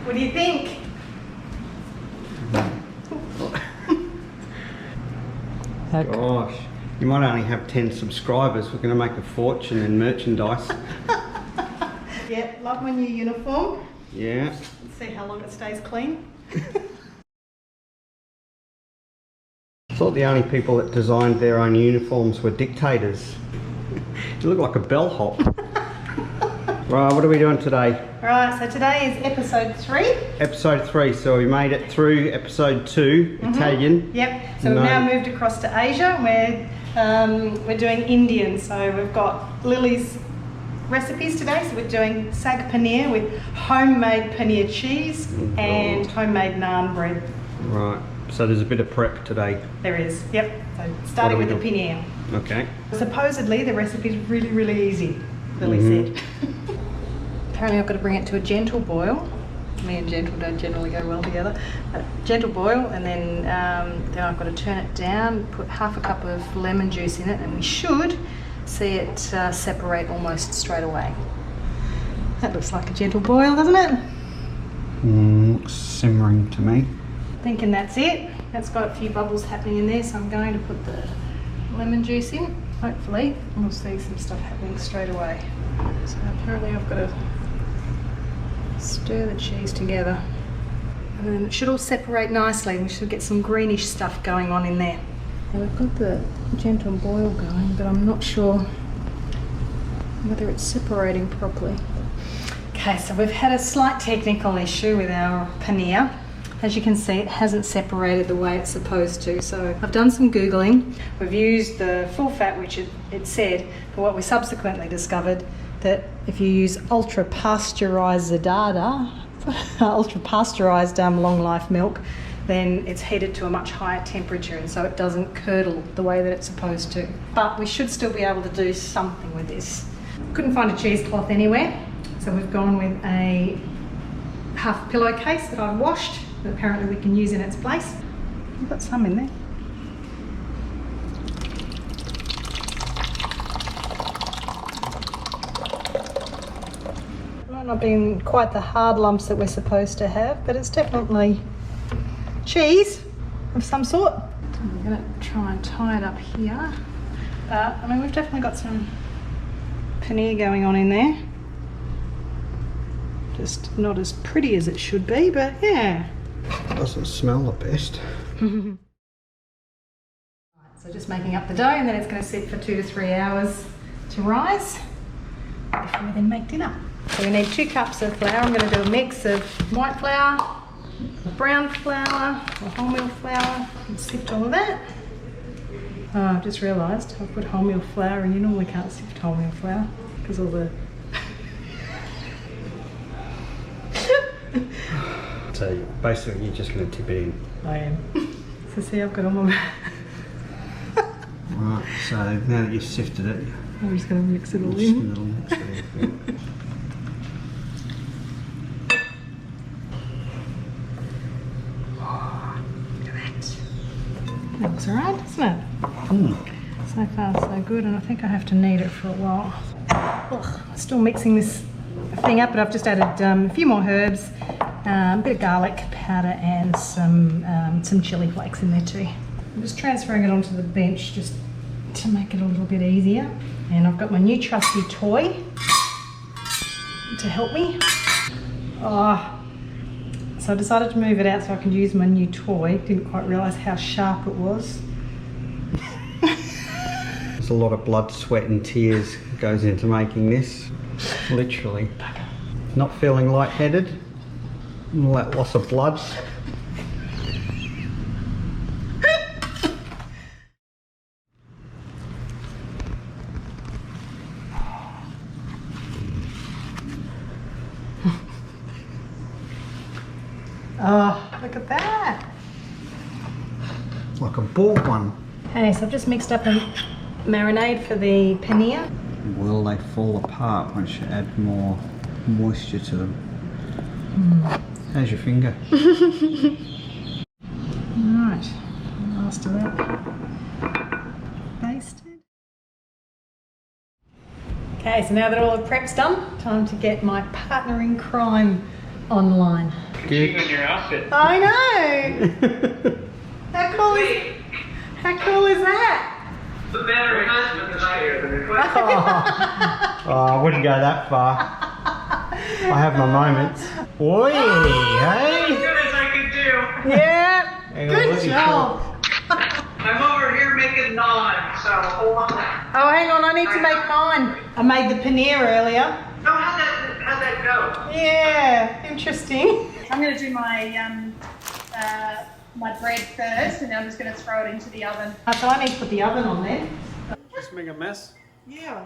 What do you think? Gosh, you might only have 10 subscribers. We're going to make a fortune in merchandise. Yeah, love my new uniform. Yeah. Let's see how long it stays clean. I thought the only people that designed their own uniforms were dictators. You look like a bellhop. Right, what are we doing today? Right, so today is episode 3. Episode 3, so we made it through episode 2, Italian. Yep, so we've now moved across to Asia. We're doing Indian, so we've got Lily's recipes today. So we're doing sag paneer with homemade paneer cheese and homemade naan bread. Right, so there's a bit of prep today. There is, yep. So starting with the paneer. Okay. Supposedly the recipe is really, really easy, Lily said. Apparently I've got to bring it to a gentle boil. Me and gentle don't generally go well together. Gentle boil, and then I've got to turn it down, put half a cup of lemon juice in it, and we should see it separate almost straight away. That looks like a gentle boil, doesn't it? Looks simmering to me. Thinking that's it. That's got a few bubbles happening in there, so I'm going to put the lemon juice in. Hopefully we'll see some stuff happening straight away. So apparently I've got to stir the cheese together, and then it should all separate nicely. We should get some greenish stuff going on in there. Now we've got the gentle boil going, but I'm not sure whether it's separating properly. Okay, so we've had a slight technical issue with our paneer. As you can see, it hasn't separated the way it's supposed to. So I've done some Googling. We've used the full fat, which it said, but what we subsequently discovered that if you use ultra pasteurized long life milk, then it's heated to a much higher temperature, and so it doesn't curdle the way that it's supposed to. But we should still be able to do something with this. Couldn't find a cheesecloth anywhere, so we've gone with a half pillowcase that I've washed, that apparently we can use in its place. I've got some in there. Might not be quite the hard lumps that we're supposed to have, but it's definitely cheese of some sort. So I'm going to try and tie it up here. I mean, we've definitely got some paneer going on in there. Just not as pretty as it should be, but yeah. Doesn't smell the best. So just making up the dough, and then it's going to sit for 2 to 3 hours to rise before we then make dinner. So we need 2 cups of flour. I'm going to do a mix of white flour, brown flour, or wholemeal flour, and sift all of that. Oh, I've just realised I've put wholemeal flour, and you normally can't sift wholemeal flour because all the... So basically you're just going to tip it in. I am. So see, I've got all my... Right, so now that you've sifted it, I'm just going to mix it all just in. a little mix it in. Look at that. That looks alright, doesn't it? So far so good, and I think I have to knead it for a while. Ugh, still mixing this thing up, but I've just added a few more herbs, a bit of garlic powder, and some chili flakes in there too. I'm just transferring it onto the bench just to make it a little bit easier. And I've got my new trusty toy to help me. So I decided to move it out so I could use my new toy. Didn't quite realise how sharp it was. There's a lot of blood, sweat and tears goes into making this, literally. Not feeling lightheaded? All that loss of blood? Oh, look at that. Like a bald one. Okay, so I've just mixed up a marinade for the paneer. Will they fall apart once you add more moisture to them? How's your finger? Alright, last of that basted. Okay, so now that all the prep's done, time to get my partner in crime online. Look at you in your outfit. I know. How cool is that? The better husband than I am. Oh, I wouldn't go that far. I have my moments. Oi, As hey? good as I could do. Yeah. Hang on, Good let me job. I'm over here making naan, so hold on. Oh, hang on. I need to make mine. I made the paneer earlier. Oh, how'd that go? Yeah. Interesting. I'm going to do my my bread first, and then I'm just going to throw it into the oven. So I need to put the oven on there. Just make a mess. Yeah.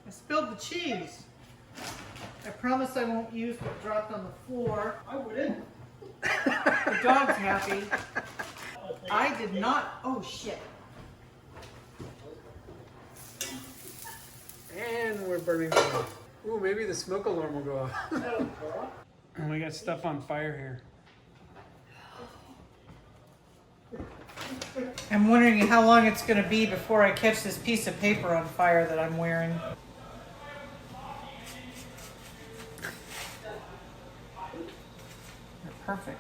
I spilled the cheese. I promise I won't use what dropped on the floor. I wouldn't. The dog's happy. I did not. Oh shit. And we're burning oil. Ooh, maybe the smoke alarm will go off. And we got stuff on fire here. I'm wondering how long it's going to be before I catch this piece of paper on fire that I'm wearing. Perfect.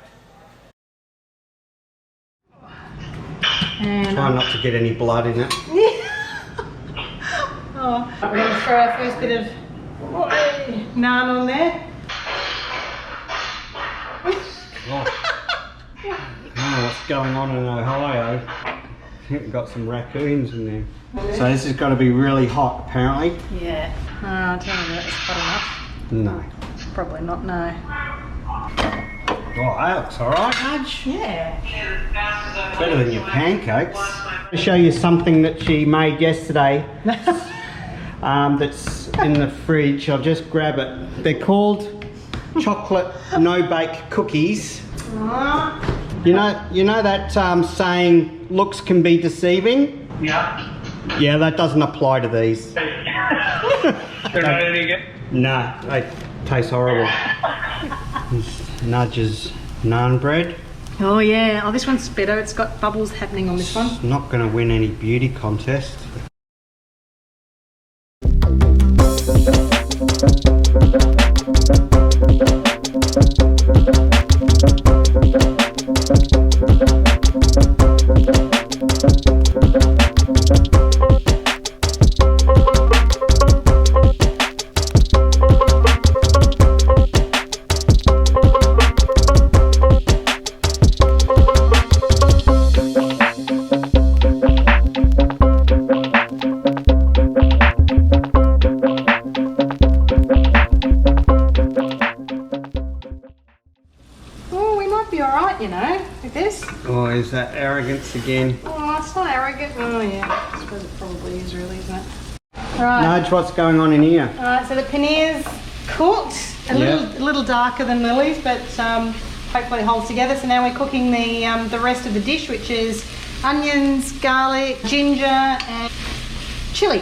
And Try not to get any blood in it. oh, we're going to throw our first bit of naan on there. Oh. I don't know what's going on in Ohio. I think we've got some raccoons in there. So this has got to be really hot, apparently. Yeah. I'll tell you that it's hot enough. No. Probably not, no. Oh, that looks alright, Nudge. Yeah. Better than your pancakes. I'll show you something that she made yesterday. That's in the fridge. I'll just grab it. They're called chocolate no-bake cookies. You know that saying, looks can be deceiving? Yeah. Yeah, that doesn't apply to these. They're not any good. No, they taste horrible. Nudge's naan bread. Oh yeah. Oh, this one's better. It's got bubbles happening on this one. It's not going to win any beauty contest. Oh, we might be alright, you know, with this. Oh, is that arrogance again? Oh, it's not arrogant. Oh yeah. I suppose it probably is really, isn't it? Right. Nudge, what's going on in here? Alright, so the paneer's cooked. A little darker than Lily's, but hopefully it holds together. So now we're cooking the rest of the dish, which is onions, garlic, ginger, and chili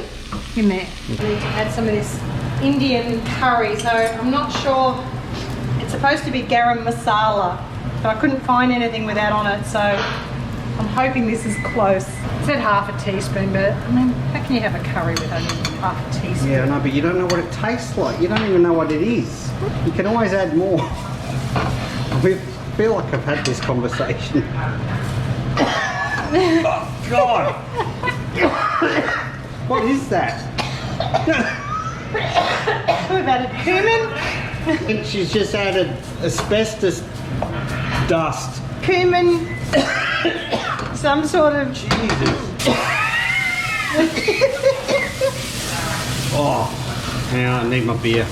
in there. We need to add some of this Indian curry. So I'm not sure. It's supposed to be garam masala, but I couldn't find anything with that on it. So I'm hoping this is close. It said half a teaspoon, but I mean, how can you have a curry with only half a teaspoon? Yeah, no, but you don't know what it tastes like. You don't even know what it is. You can always add more. I feel like I've had this conversation. Oh, God! What is that? We've added cumin. And she's just added asbestos dust. Cumin, some sort of Jesus. Oh, now I need my beer.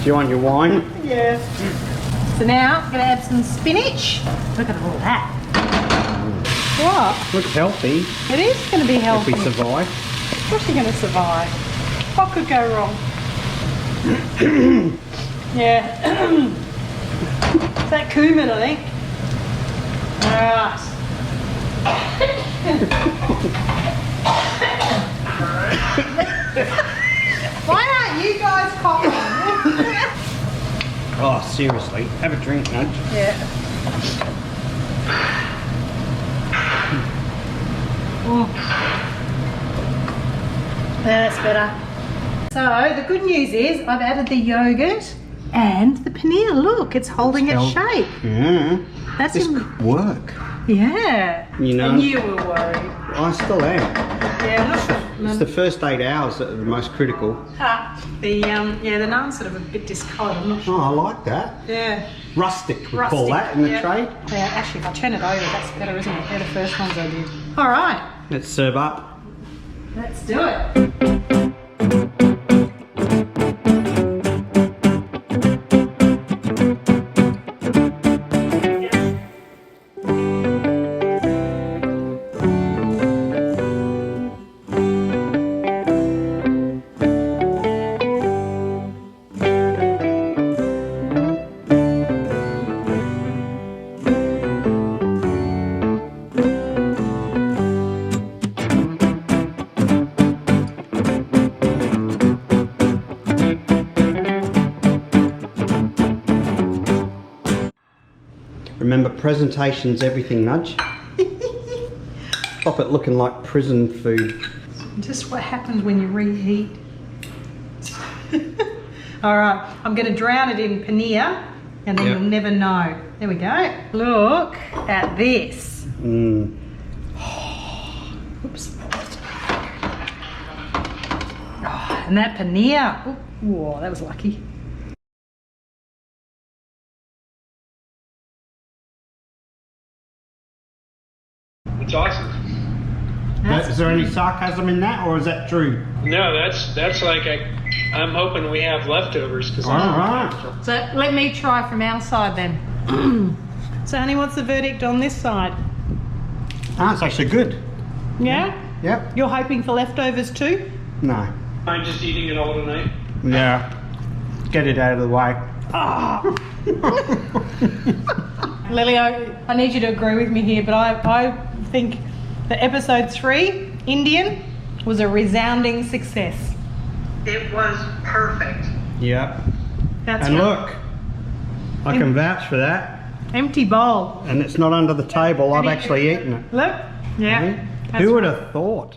Do you want your wine? yeah. So now I'm gonna add some spinach. Look at all that. What? Looks healthy It is gonna be if healthy. we survive. Of course you're gonna survive. What could go wrong? Yeah. Is that cumin, I think? Alright. Why aren't you guys coughing? Oh, seriously, have a drink, Nudge. Yeah. Oh. That's better. So the good news is I've added the yogurt and the paneer. Look, it's holding its shape. Yeah. That's This could work. Yeah. You know. And you were worried. I still am. Yeah, I'm not sure. It's the first 8 hours that are the most critical. The naan's sort of a bit discoloured. I'm not Oh, sure. I like that. Yeah. Rustic, we call that in the yeah. trade. Yeah, actually, if I turn it over, that's better, isn't it? They're the first ones I did. All right, Let's serve up. let's do it. Remember, presentation's everything, Nudge. Stop it looking like prison food. Just what happens when you reheat. All right, I'm going to drown it in paneer, and then Yep. you'll never know. There we go. Look at this. Mm. Oops. Oh, and that paneer. Ooh, whoa, that was lucky. It's awesome. Is there any sarcasm in that, or is that true? No, that's like I'm hoping we have leftovers because Alright. So let me try from our side then. So honey, what's the verdict on this side? Ah, it's actually good. Yeah? Yep. You're hoping for leftovers too? No. I'm just eating it all tonight. Yeah. Get it out of the way. Lily, I need you to agree with me here, but I think that episode 3, Indian, was a resounding success. It was perfect. Yep. That's And right. look, I can vouch for that. Empty bowl. And it's not under the table. I've actually eaten it. Look. Yeah. Eh? That's Who would right. have thought?